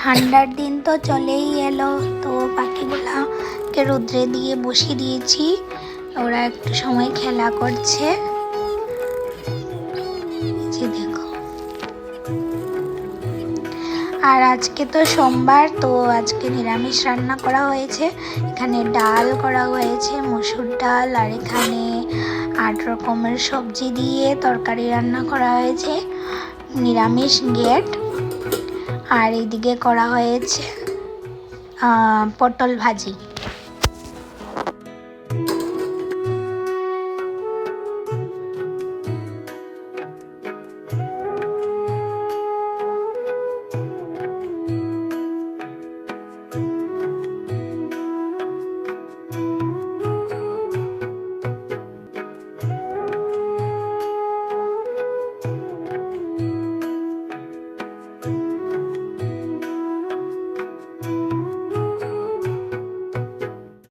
ঠান্ডার দিন তো চলেই এলো, তো পাখিগুলাকে রোদ্রে দিয়ে বসিয়ে দিয়েছি। ওরা একটু সময় খেলা করছে। যে দেখো, আর আজকে তো সোমবার, তো আজকে নিরামিষ রান্না করা হয়েছে। এখানে ডাল করা হয়েছে, মসুর ডাল, আর এখানে 8 রকমের সবজি দিয়ে তরকারি রান্না করা হয়েছে, নিরামিষ গেট। আর এইদিকে করা হয়েছে পটল ভাজি।